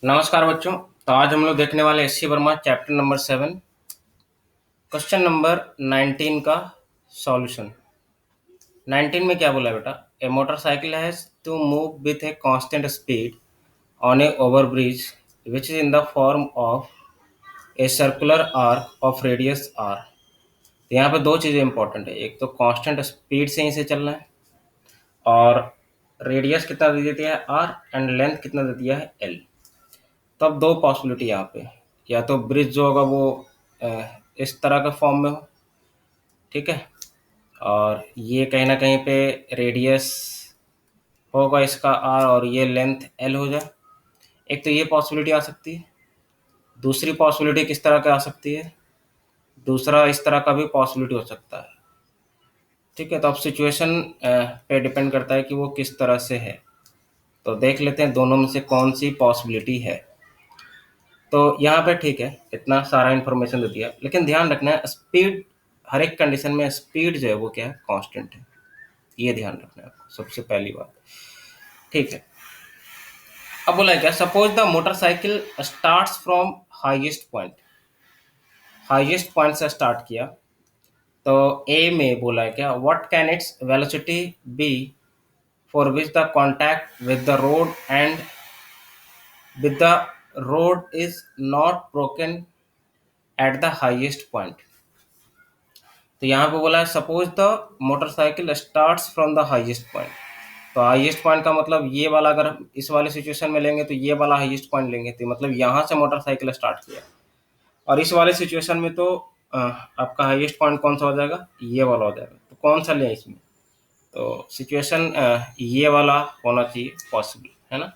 नमस्कार बच्चों। तो आज हम लोग देखने वाले S C Verma chapter number 7 question number 19 का सॉल्यूशन। 19 में क्या बोला बेटा? A motorcycle has to move with a constant speed on a overbridge which is in the form of a circular arc of radius R. तो यहाँ पे दो चीज़ें इंपॉर्टेंट है, एक तो कांस्टेंट स्पीड से ही से चलना है और रेडियस कितना दे दिया है आर एंड लेंथ कितना दे दिया है एल। तब दो पॉसिबिलिटी यहाँ पे, या तो ब्रिज जो होगा वो इस तरह के फॉर्म में हो, ठीक है, और ये कहीं ना कहीं पे रेडियस होगा इसका आर और ये लेंथ एल हो जाए। एक तो ये पॉसिबिलिटी आ सकती है। दूसरी पॉसिबिलिटी किस तरह की आ सकती है? दूसरा इस तरह का भी पॉसिबिलिटी हो सकता है, ठीक है। तो अब सिचुएशन पे डिपेंड करता है कि वो किस तरह से है। तो देख लेते हैं दोनों में से कौन सी पॉसिबिलिटी है। तो यहाँ पे ठीक है, इतना सारा इन्फॉर्मेशन दे दिया, लेकिन ध्यान रखना है स्पीड, हर एक कंडीशन में स्पीड जो है वो क्या है, कांस्टेंट है। ये ध्यान रखना है आपको सबसे पहली बात, ठीक है। अब बोला है क्या, suppose the motorcycle starts from highest point. Highest point से स्टार्ट किया, तो ए में बोला है क्या, what can its velocity be for which the contact with the road and with the road is not broken at the highest point. तो यहाँ पे बोला है suppose the motorcycle starts from the highest point. तो highest point का मतलब ये वाला, अगर हम इस वाले सिचुएशन में लेंगे तो ये वाला हाईएस्ट पॉइंट लेंगे, तो मतलब यहाँ से मोटरसाइकिल स्टार्ट किया। और इस वाले सिचुएशन में तो आपका हाईएस्ट पॉइंट कौन सा हो जाएगा, ये वाला हो जाएगा। तो कौन सा लें इसमें? तो सिचुएशन ये वाला होना चाहिए पॉसिबल, है ना।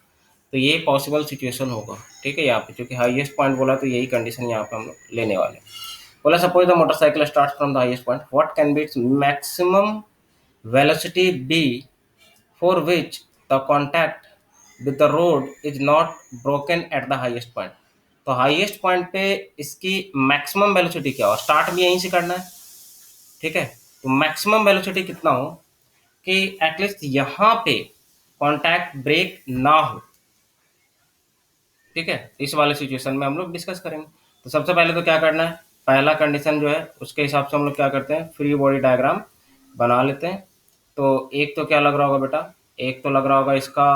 तो ये पॉसिबल सिचुएशन होगा, ठीक है। यहाँ पे क्योंकि हाईएस्ट पॉइंट बोला तो यही कंडीशन यहाँ पे हम लोग लेने वाले हैं। बोला suppose the motorcycle start from the highest point, what can be its maximum velocity be for which the contact with the road is not broken at the highest point. तो हाईएस्ट पॉइंट पे इसकी maximum velocity क्या हो, start भी यहीं से करना है, ठीक है। तो मैक्सिमम वेलोसिटी कितना हो कि एटलीस्ट यहाँ पे कॉन्टैक्ट ब्रेक ना हो, ठीक है। इस वाले सिचुएशन में हम लोग डिस्कस करेंगे। तो सबसे पहले तो क्या करना है, पहला कंडीशन जो है उसके हिसाब से हम लोग क्या करते हैं, फ्री बॉडी डायग्राम बना लेते हैं। तो एक तो क्या लग रहा होगा बेटा, एक तो लग रहा होगा इसका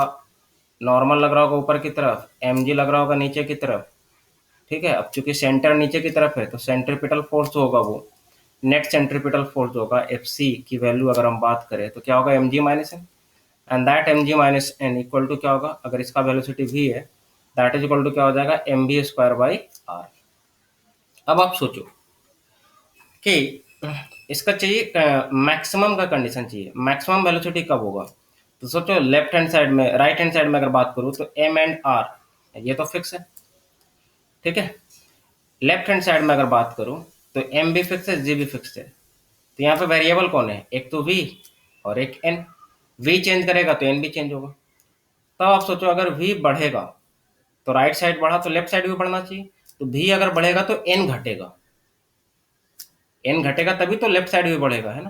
नॉर्मल लग रहा होगा ऊपर की तरफ, एम जी लग रहा होगा नीचे की तरफ, ठीक है। अब चूंकि सेंटर नीचे की तरफ है तो सेंट्रीपिटल फोर्स जो होगा वो नेट सेंट्रीपिटल फोर्स जो होगा एफ सी की वैल्यू अगर हम बात करें तो क्या होगा, m g minus n, and that m g minus N equal to क्या होगा, अगर इसका वेलोसिटी वी है दैट इज इक्वल टू क्या हो जाएगा, M B square by are. अब आप सोचो कि इसका चाहिए मैक्सिमम का कंडीशन चाहिए, मैक्सिमम वेलोसिटी कब होगा। तो सोचो लेफ्ट हैंड साइड में, राइट हैंड साइड में अगर बात करूँ तो एम एंड आर ये तो फिक्स है, ठीक है। लेफ्ट हैंड साइड में अगर बात करूँ तो एम भी फिक्स है, जी भी फिक्स है। तो यहाँ पे वेरिएबल कौन है, एक तो वी और एक एन। वी चेंज करेगा तो एन भी चेंज होगा। तब आप सोचो अगर वी बढ़ेगा तो राइट साइड बढ़ा तो लेफ्ट साइड भी बढ़ना चाहिए। तो वी अगर बढ़ेगा तो एन घटेगा, एन घटेगा तभी तो लेफ्ट साइड भी बढ़ेगा, है ना।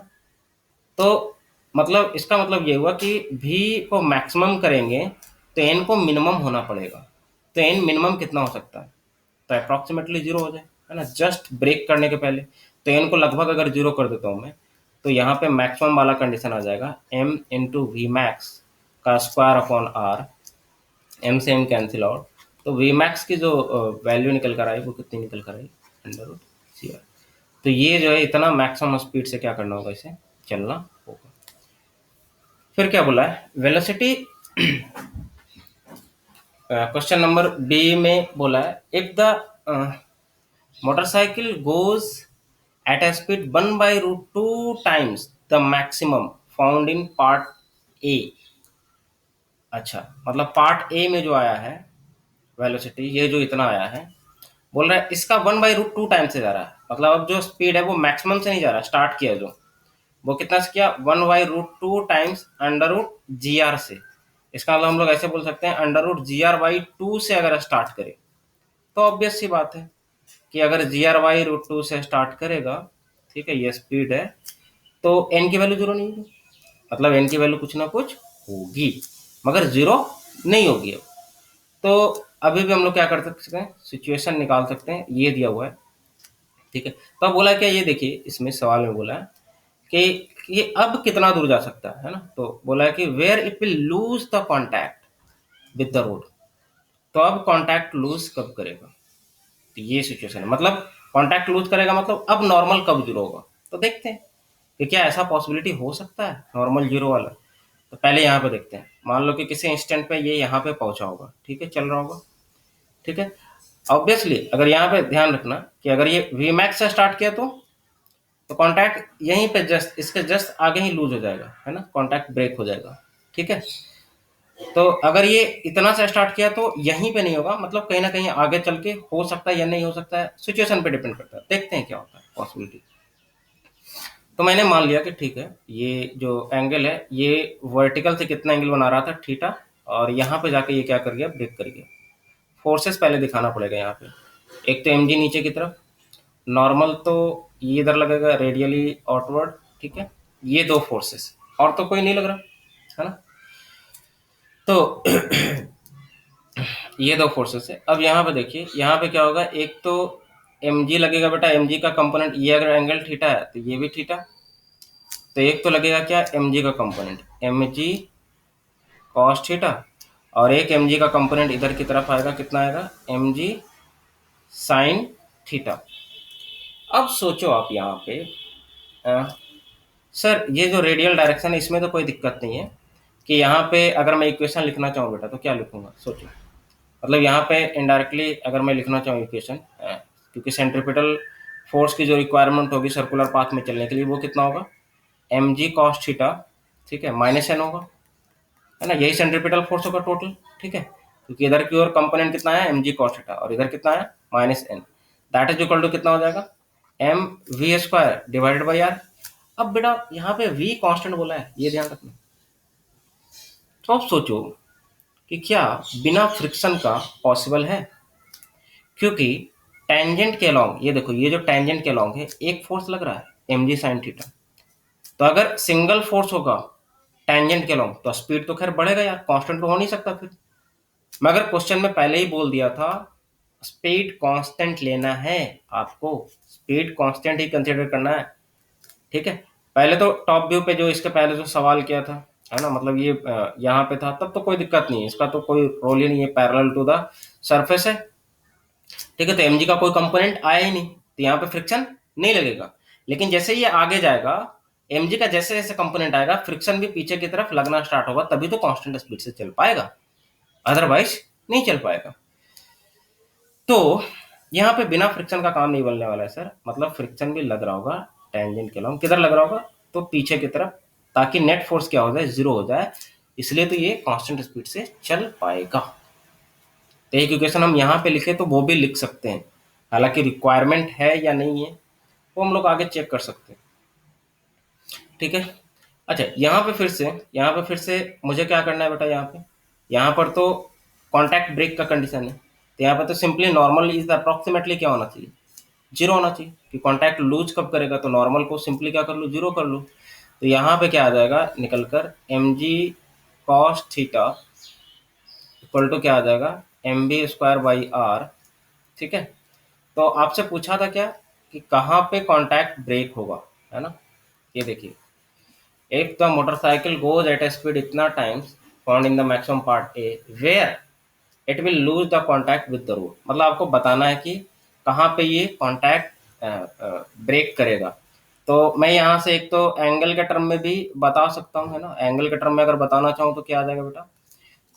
तो मतलब इसका मतलब ये हुआ कि भी को मैक्सिमम करेंगे तो एन को मिनिमम होना पड़ेगा। तो एन मिनिमम कितना हो सकता है, तो अप्रॉक्सीमेटली जीरो हो जाए, है ना, जस्ट ब्रेक करने के पहले। तो एन को लगभग अगर जीरो कर देता हूँ मैं, तो यहाँ पे मैक्सिमम वाला कंडीशन आ जाएगा एम इंटू वी मैक्स का स्क्वायर अपॉन आर, एम से एम कैंसिल आउट। तो वी मैक्स की जो वैल्यू निकल कर आई वो कितनी निकल कर आई, अंडर रूट सी आर। तो ये जो है इतना मैक्सिमम स्पीड से क्या करना होगा, इसे चलना होगा। फिर क्या बोला है, वेलोसिटी क्वेश्चन नंबर बी में बोला है if the motorcycle goes at a speed 1/√2 times the maximum found in part A। अच्छा, मतलब पार्ट ए में जो आया है वेलोसिटी, ये जो इतना आया है, बोल रहा है इसका 1/√2 टाइम से जा रहा है। मतलब अब जो स्पीड है वो मैक्सिमम से नहीं जा रहा, स्टार्ट किया जो वो कितना से किया, 1/√2 times under root G R से। इसका मतलब हम लोग ऐसे बोल सकते हैं under root G R by two से अगर स्टार्ट करें तो ऑब्वियस सी बात है कि अगर जी आर बाई रूट टू से स्टार्ट करेगा, ठीक है, ये स्पीड है, तो एन की वैल्यू जीरो नहीं होगी। मतलब एन की वैल्यू कुछ ना कुछ होगी, मगर जीरो नहीं होगी। तो अभी भी हम लोग क्या कर सकते हैं, सिचुएशन निकाल सकते हैं, ये दिया हुआ है, ठीक है। तो अब बोला क्या, ये देखिए इसमें सवाल में बोला है कि ये अब कितना दूर जा सकता है ना, तो बोला है कि where it will lose the contact with the road. तो अब कॉन्टैक्ट लूज कब करेगा, तो ये सिचुएशन है, मतलब कॉन्टैक्ट लूज करेगा मतलब अब नॉर्मल कब जीरो होगा। तो देखते हैं कि क्या ऐसा पॉसिबिलिटी हो सकता है नॉर्मल जीरो वाला। तो पहले यहाँ पे देखते हैं, मान लो कि किसी इंस्टेंट पे ये यहाँ पे पहुंचा होगा, ठीक है, चल रहा होगा, ठीक है। ऑब्वियसली अगर यहाँ पे ध्यान रखना कि अगर ये वी मैक्स से स्टार्ट किया तो कॉन्टैक्ट यहीं पे जस्ट इसके जस्ट आगे ही लूज हो जाएगा, है ना, कॉन्टैक्ट ब्रेक हो जाएगा, ठीक है। तो अगर ये इतना से स्टार्ट किया तो यहीं पे नहीं होगा, मतलब कहीं ना कहीं आगे चल के हो सकता है या नहीं हो सकता है, सिचुएशन पे डिपेंड करता है, देखते हैं क्या होता है पॉसिबिलिटी। तो मैंने मान लिया कि ठीक है, ये जो एंगल है ये वर्टिकल से कितना एंगल बना रहा था, थीटा, और यहाँ पे जाके ये क्या कर गया, ब्रेक कर गया। फोर्सेस पहले दिखाना पड़ेगा यहाँ पे, एक तो एम जी नीचे की तरफ, नॉर्मल तो ये इधर लगेगा रेडियली आउटवर्ड, ठीक है, ये दो फोर्सेस, और तो कोई नहीं लग रहा, है ना। तो ये दो फोर्सेस है। अब यहाँ पे देखिए, यहाँ पे क्या होगा, एक तो एम जी लगेगा बेटा, एम जी का कंपोनेंट, ये अगर एंगल थीटा है तो ये भी थीटा, तो एक तो लगेगा क्या, एम जी का component M G cos theta, और एक एम जी का कंपोनेंट इधर की तरफ आएगा, कितना आएगा, एम जी साइन थीटा। अब सोचो आप यहाँ पे, अ, सर ये जो रेडियल डायरेक्शन है इसमें तो कोई दिक्कत नहीं है कि यहाँ पे अगर मैं इक्वेशन लिखना चाहूँ बेटा तो क्या लिखूंगा, सोचो। मतलब यहाँ पे इनडायरेक्टली अगर मैं लिखना चाहूँ इक्वेशन, क्योंकि सेंट्रीपिटल फोर्स की जो रिक्वायरमेंट होगी सर्कुलर पाथ में चलने के लिए वो कितना होगा, एम जी कॉस थीटा, ठीक है, माइनस एन होगा, है ना, यही सेंट्रीपिटल फोर्स होगा टोटल, ठीक है, क्योंकि इधर की ओर कंपोनेंट कितना है, एम जी कॉस थीटा, और इधर कितना है, minus N, that is equal to कितना हो जाएगा, M V square divided by are. अब बेटा यहाँ पे v कांस्टेंट बोला है, ये ध्यान रखना। तो अब सोचो कि क्या बिना फ्रिक्शन का पॉसिबल है, क्योंकि टेंजेंट के अलॉन्ग, ये देखो ये जो टेंजेंट के अलॉन्ग है एक फोर्स लग रहा है एम जी साइन थीटा, तो अगर सिंगल फोर्स होगा टेंजेंट के अलॉन्ग तो स्पीड तो खैर बढ़ेगा यार, कांस्टेंट तो हो नहीं सकता फिर। मगर क्वेश्चन में पहले ही बोल दिया था स्पीड कांस्टेंट लेना है आपको, स्पीड कांस्टेंट ही कंसीडर करना है, ठीक है। पहले तो टॉप व्यू पे जो इसके पहले जो सवाल किया था, है ना, मतलब ये यहाँ पे था तब तो कोई दिक्कत नहीं है, इसका तो कोई रोल ही नहीं है, पैरेलल टू द सरफेस है, ठीक है। तो एमजी का कोई कंपोनेंट आया ही नहीं, तो यहाँ पे फ्रिक्शन नहीं लगेगा। लेकिन जैसे ये आगे जाएगा, एमजी का जैसे जैसे कंपोनेंट आएगा फ्रिक्शन भी पीछे की तरफ लगना स्टार्ट होगा, तभी तो कांस्टेंट स्पीड से चल पाएगा, अदरवाइज नहीं चल पाएगा। तो यहाँ पे बिना फ्रिक्शन का काम नहीं बनने वाला है सर, मतलब फ्रिक्शन भी लग रहा होगा टेंजेंट के अलॉन्ग, किधर लग रहा होगा, तो पीछे की तरफ, ताकि नेट फोर्स क्या हो जाए, जीरो हो जाए, इसलिए तो ये कांस्टेंट स्पीड से चल पाएगा। तो एक इक्वेशन हम यहाँ पे लिखे तो वो भी लिख सकते हैं, हालांकि रिक्वायरमेंट है या नहीं है वो हम लोग आगे चेक कर सकते हैं, ठीक है। अच्छा यहाँ पे फिर से मुझे क्या करना है बेटा, यहाँ पर तो कॉन्टैक्ट ब्रेक का कंडीशन है, तो यहाँ पर तो सिंपली नॉर्मल इज अप्रोक्सीमेटली क्या होना चाहिए, जीरो होना चाहिए, कि कॉन्टैक्ट लूज कब करेगा, तो नॉर्मल को सिंपली क्या कर लो, जीरो कर लो। तो यहाँ पे क्या आ जाएगा निकल कर, M G cos theta equal to क्या आ जाएगा, M B square by R, ठीक है। तो आपसे पूछा था क्या कि कहाँ पे कॉन्टैक्ट ब्रेक होगा, है ना, ये देखिए, if the motorcycle goes at a speed इतना times found in the maximum part A where it will lose the contact with the road, मतलब आपको बताना है कि कहाँ पे ये कॉन्टैक्ट ब्रेक करेगा। तो मैं यहाँ से एक तो एंगल के टर्म में भी बता सकता हूँ, है ना, एंगल के टर्म में अगर बताना चाहूँ तो क्या आ जाएगा बेटा,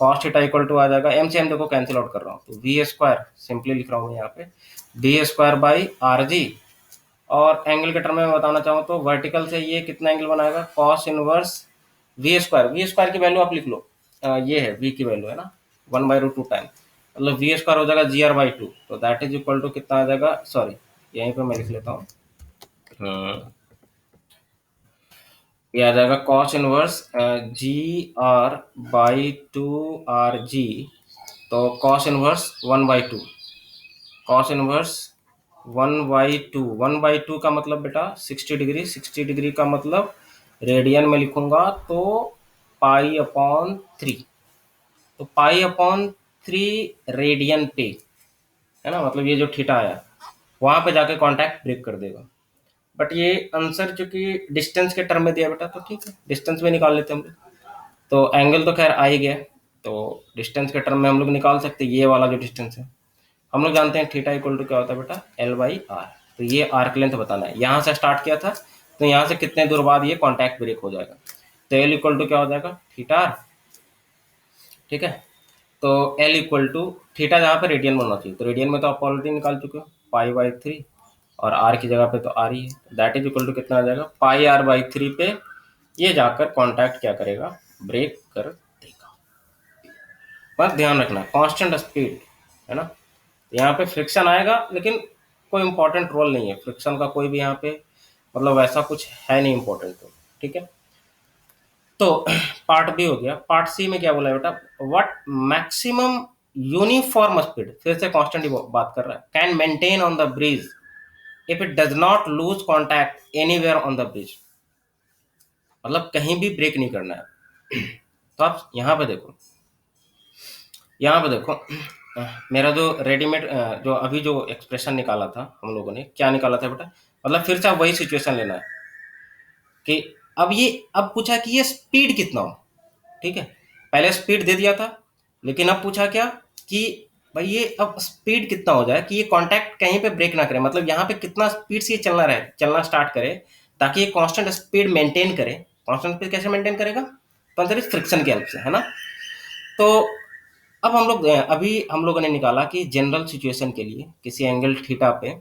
कॉस थीटा इक्वल टू आ जाएगा, एम से एम देखो कैंसिल आउट कर रहा हूँ, तो वी स्क्वायर सिंपली लिख रहा हूँ यहाँ पे, V square by R G, और एंगल के टर्म में बताना चाहूँ तो वर्टिकल से ये कितना एंगल बनाएगा, कॉस इनवर्स वी स्क्वायर की वैल्यू आप लिख लो, ये है वी की वैल्यू, है ना, 1/√2 टाइम, मतलब वी स्क्वायर हो जाएगा GR/2, तो दैट इज इक्वल टू कितना आ जाएगा, सॉरी यहीं पे मैं लिख लेता हूँ, ये आ जाएगा कॉस इनवर्स GR/2 RG, तो कॉस इनवर्स 1/2 का मतलब बेटा 60 डिग्री, 60 डिग्री का मतलब रेडियन में लिखूंगा तो पाई अपॉन 3, तो पाई अपॉन 3 रेडियन पे, है ना, मतलब ये जो थीटा आया वहां पे जाके कांटेक्ट ब्रेक कर देगा। बट ये आंसर चूंकि डिस्टेंस के टर्म में दिया बेटा, तो ठीक है डिस्टेंस में निकाल लेते हैं हम लोग। तो एंगल तो खैर आ ही गया, तो डिस्टेंस के टर्म में हम लोग निकाल सकते हैं ये वाला जो डिस्टेंस है। हम लोग जानते हैं थीटा इक्वल टू क्या होता है बेटा, एल बाई आर। तो ये आर्क लेंथ बताना है, यहाँ से स्टार्ट किया था तो यहाँ से कितने दूर बाद ये कॉन्टैक्ट ब्रेक हो जाएगा। तो एल इक्वल टू क्या हो जाएगा, थीटा आर। ठीक है, तो एल इक्वल टू थीटा जहाँ पे रेडियन में होना चाहिए, तो रेडियन में तो आप ऑलरेडी निकाल चुके हो, पाई बाई 3, और आर की जगह पे तो आर ही है, दैट इज इक्वल टू कितना आ जाएगा, पाई आर बाई 3 पे ये जाकर कॉन्टैक्ट क्या करेगा, ब्रेक कर देगा। बस ध्यान रखना कांस्टेंट स्पीड, है ना, यहाँ पे फ्रिक्शन आएगा लेकिन कोई इंपॉर्टेंट रोल नहीं है फ्रिक्शन का, कोई भी यहाँ पे मतलब वैसा कुछ है नहीं इंपॉर्टेंट। तो ठीक है, तो पार्ट बी हो गया। पार्ट सी में क्या बोला है बेटा, व्हाट मैक्सिमम यूनिफॉर्म स्पीड, फिर से कांस्टेंट बात कर रहा है, can maintain on the bridge if it does not lose contact anywhere on the bridge, मतलब कहीं भी ब्रेक नहीं करना है। तो आप यहाँ पे देखो, यहाँ पे देखो, मेरा जो रेडीमेड जो अभी जो एक्सप्रेशन निकाला था हम लोगों ने, क्या निकाला था बेटा, मतलब फिर से आप वही सिचुएशन लेना है कि अब पूछा कि ये स्पीड कितना हो। ठीक है, पहले स्पीड दे दिया था, लेकिन अब पूछा क्या कि भाई ये अब स्पीड कितना हो जाए कि ये कांटेक्ट कहीं पे ब्रेक ना करे, मतलब यहाँ पे कितना स्पीड से ये चलना स्टार्ट करे ताकि ये कांस्टेंट स्पीड मेंटेन करे। कांस्टेंट स्पीड कैसे मेंटेन करेगा, तो फ्रिक्शन के हेल्प से, है ना। तो अब अभी हम लोगों ने निकाला कि जनरल सिचुएशन के लिए किसी एंगल थीटा पे,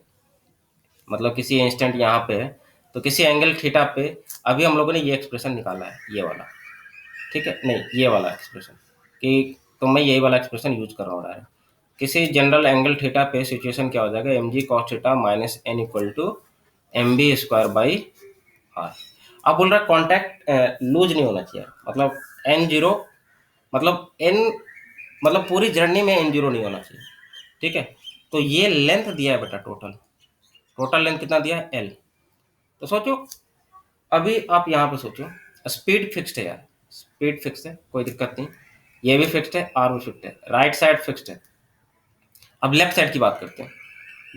मतलब किसी इंस्टेंट यहाँ पे है, तो किसी एंगल थीटा पे अभी हम लोगों ने ये एक्सप्रेशन निकाला है, ये वाला। ठीक है, नहीं ये वाला एक्सप्रेशन, कि तो मैं यही वाला एक्सप्रेशन यूज कर रहा हूँ डायरेक्ट। किसी जनरल एंगल थीटा पे सिचुएशन क्या हो जाएगा, M G cos theta minus N equal to M B square by are. अब बोल रहा है कॉन्टैक्ट लूज नहीं होना चाहिए, मतलब एन जीरो, मतलब एन, मतलब पूरी जर्नी में एन जीरो नहीं होना चाहिए। ठीक है, तो ये लेंथ दिया है बेटा, टोटल लेंथ कितना दिया है, एल। तो सोचो, अभी आप यहाँ पे सोचो, स्पीड फिक्स्ड है यार, स्पीड फिक्स्ड है, कोई दिक्कत नहीं, ये भी फिक्स्ड है, आर भी फिक्स्ड है, राइट साइड फिक्स्ड है। अब लेफ्ट साइड की बात करते हैं,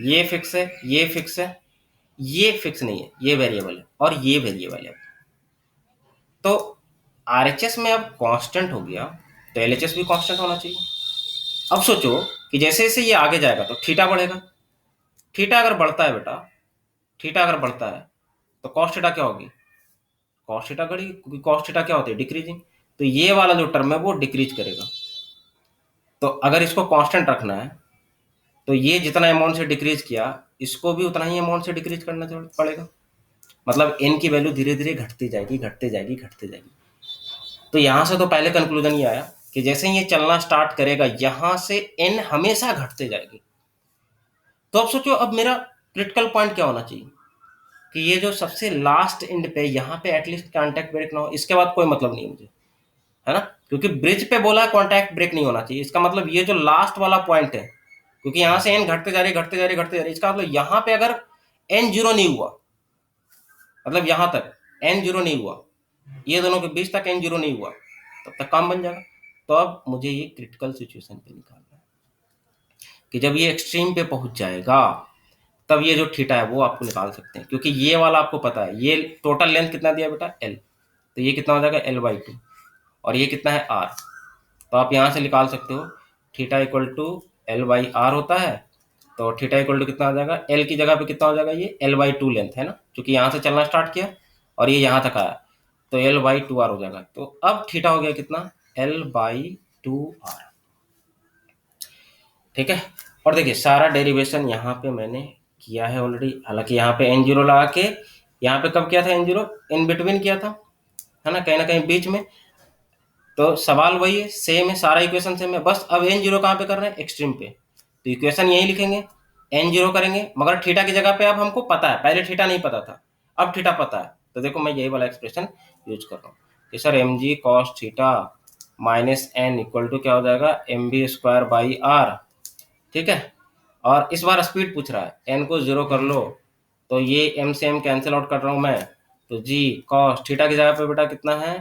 ये फिक्स है, ये फिक्स है, ये फिक्स नहीं है, ये वेरिएबल है और ये वेरिएबल है। तो आरएचएस में अब कांस्टेंट हो गया, तो एलएचएस भी कांस्टेंट होना चाहिए। अब सोचो कि जैसे जैसे ये आगे जाएगा तो थीटा बढ़ेगा, थीटा अगर बढ़ता है बेटा, थीटा अगर बढ़ता है तो कॉस थीटा क्या होगी, कॉस थीटा घड़ी, क्योंकि कॉस थीटा क्या होती है, डिक्रीजिंग, तो ये वाला जो टर्म है वो डिक्रीज करेगा। तो अगर इसको कांस्टेंट रखना है तो ये जितना अमाउंट से डिक्रीज किया, इसको भी उतना ही अमाउंट से डिक्रीज करना पड़ेगा, मतलब एन की वैल्यू धीरे धीरे घटती जाएगी, घटती जाएगी, घटती जाएगी। तो यहां से तो पहले कंक्लूजन ये आया कि जैसे ही ये चलना स्टार्ट करेगा यहां से एन हमेशा घटते जाएगी। तो अब सोचो, अब मेरा क्रिटिकल पॉइंट क्या होना चाहिए कि ये जो सबसे लास्ट एंड पे, यहाँ पे एटलीस्ट कॉन्टैक्ट ब्रेक ना हो, इसके बाद कोई मतलब नहीं है मुझे, है ना, क्योंकि ब्रिज पे बोला कॉन्टैक्ट ब्रेक नहीं होना चाहिए, इसका मतलब ये जो लास्ट वाला पॉइंट है, क्योंकि यहाँ से एन घटते जा रही, घटते जा रही, घटते जा रही, इसका मतलब यहाँ पे अगर एन जीरो नहीं हुआ, मतलब यहाँ तक एन जीरो नहीं हुआ, ये दोनों के बीच तक एन जीरो नहीं हुआ, तब तक काम बन जाएगा। तो अब मुझे ये क्रिटिकल सिचुएशन पे निकालना है कि जब ये एक्सट्रीम पे पहुंच जाएगा तब ये जो थीटा है वो आपको निकाल सकते हैं, क्योंकि ये वाला आपको पता है, ये टोटल लेंथ कितना दिया बेटा, एल, तो ये कितना हो जाएगा, एल बाई 2, और ये कितना है, आर। तो आप यहाँ से निकाल सकते हो theta equal to L by R होता है, तो थीटा इक्वल टू कितना हो जाएगा, एल की जगह पे कितना हो जाएगा, ये एल बाई 2 लेंथ है ना, क्योंकि यहाँ से चलना स्टार्ट किया और ये यहाँ तक आया, तो एल बाई 2 आर हो जाएगा। तो अब थीटा हो गया कितना, एल बाई 2 आर। ठीक है, और देखिए सारा डेरिवेशन यहाँ पे मैंने किया है ऑलरेडी, हालांकि यहाँ पे एन जीरो लगा के, यहाँ पे कब किया था, एन जीरो इन बिटवीन किया था, है ना, कहीं बीच में। तो सवाल वही है, सेम है, सारा इक्वेशन सेम है, बस अब एन जीरो कहाँ पे कर रहे हैं, एक्सट्रीम पे, तो इक्वेशन यही लिखेंगे, एन जीरो करेंगे, मगर थीटा की जगह पे अब हमको पता है, पहले थीटा नहीं पता था, अब थीटा पता है। तो देखो मैं यही वाला एक्सप्रेशन यूज कर रहा हूँ कि sir M G cos theta minus N equal to क्या हो जाएगा, M B square by R. ठीक है, और इस बार स्पीड पूछ रहा है, एन को जीरो कर लो, तो ये एम से एम कैंसिल आउट कर रहा हूँ मैं, तो जी कॉस थीटा की जगह पे बेटा कितना है,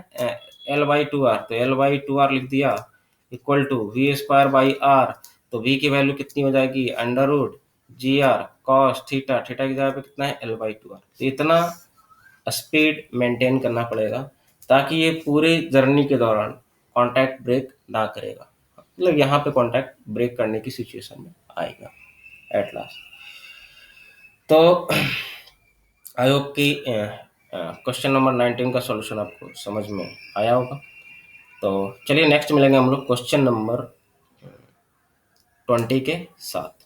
एल बाई 2 आर, तो एल बाई 2 आर लिख दिया, equal to V square by R, तो वी की वैल्यू कितनी हो जाएगी, under root G R cos theta, theta की जगह पे कितना है एल बाई टू आर। तो इतना स्पीड मेंटेन करना पड़ेगा ताकि ये पूरे जर्नी के दौरान कांटेक्ट ब्रेक ना करेगा, मतलब यहाँ पे कांटेक्ट ब्रेक करने की सिचुएशन में आएगा एट लास्ट। तो आई होप कि क्वेश्चन नंबर 19 का सॉल्यूशन आपको समझ में आया होगा। तो चलिए नेक्स्ट मिलेंगे हम लोग क्वेश्चन नंबर 20 के साथ।